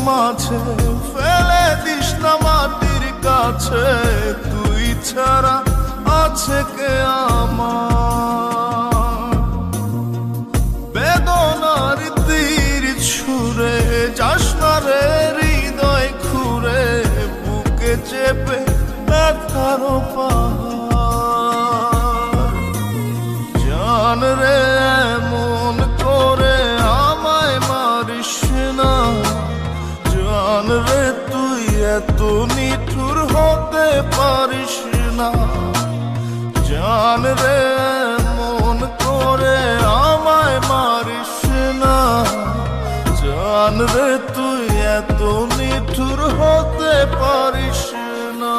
মাঝে ফেলে দিস না মাটির কাছে, তুই ছাড়া আছে কে আমার? বেদনার তীর ছুঁড়ে যাস না রে হৃদয় খুঁড়ে, বুকে চেপে ব্যথার পাহাড়। জান রে এমন করে আমায় মারিস না, জান রে তুই এত নিঠুর হতে পারিস না। জান রে এমন করে আমায় মারিস না, জান রে তুই এত নিঠুর হতে পারিস না।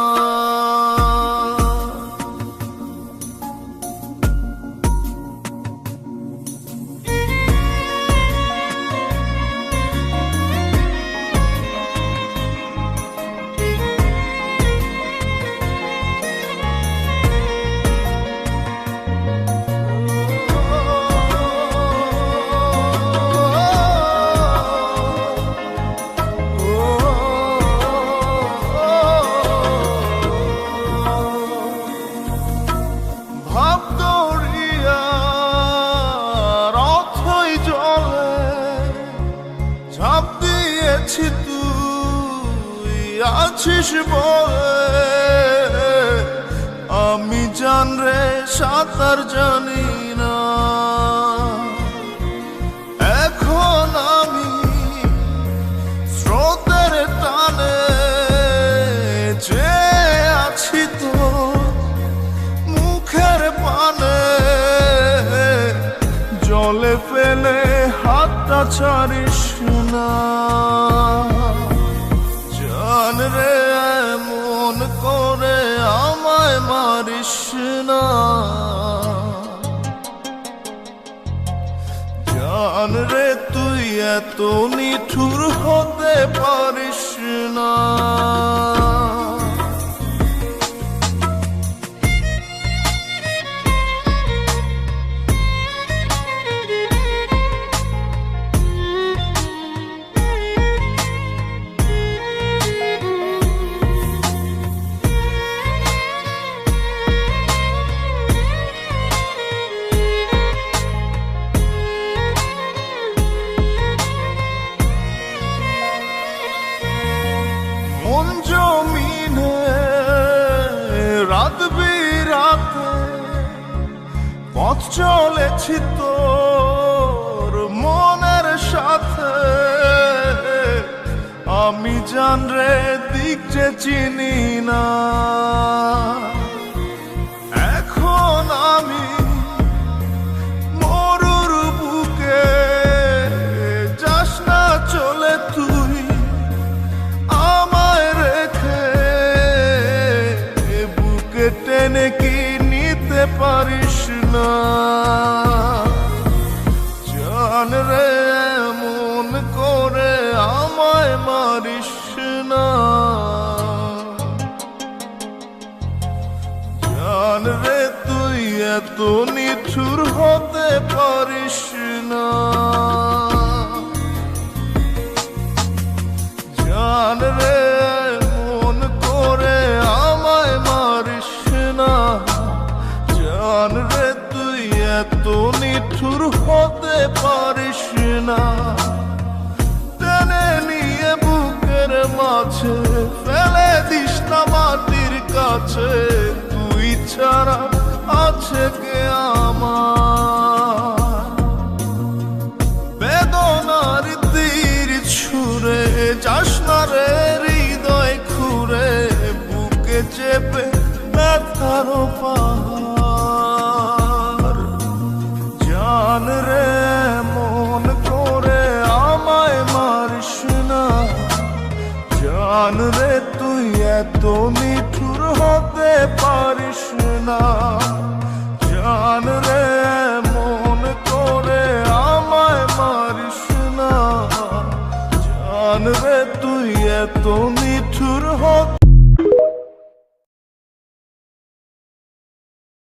ঝাঁপ দিয়েছি তুই আছিস বলে, আমি জান রে সাঁতার জানি না। এখন আমি স্রোতের টানে যে আছি তো মুখের পানে, জলে ফেলে হাতটা ছাড়িস না। জান রে এমন করে আমায় মারিস না, জান রে তুই এত নিঠুর হতে পারিস না। মন জমিনে রাত বিরাতে পথ চলেছি তোর মনের সাথে, আমি জান রে দিক যে চিনি না। এখন আমি মরুর বুকে, যাস না চলে তুই আমায় রেখে, বুকে টেনে কি নিতে পারিস না। জান রে এমন করে আমায় মারিস না, জান রে তুই এত নিঠুর হতে পারিস না। জান রে মন করে আমায় মারিস না, জান রে তুই এত নিঠুর হতে পারিস না। টেনে নিয়ে বুকের মাঝে ফেলে দিস না মাটির কাছে, তুই ছাড়া আছে কে আমার? বেদনার তীর ছুঁড়ে যাস না রে হৃদয় খুঁড়ে, বুকে চেপে ব্যথার পাহাড়। জান রে মন করে আমায় মারিস না, জান রে তুই এত নিঠুর হতে পারিস না। জান রে মন করে আমায় মারিস না, জান রে তুই এত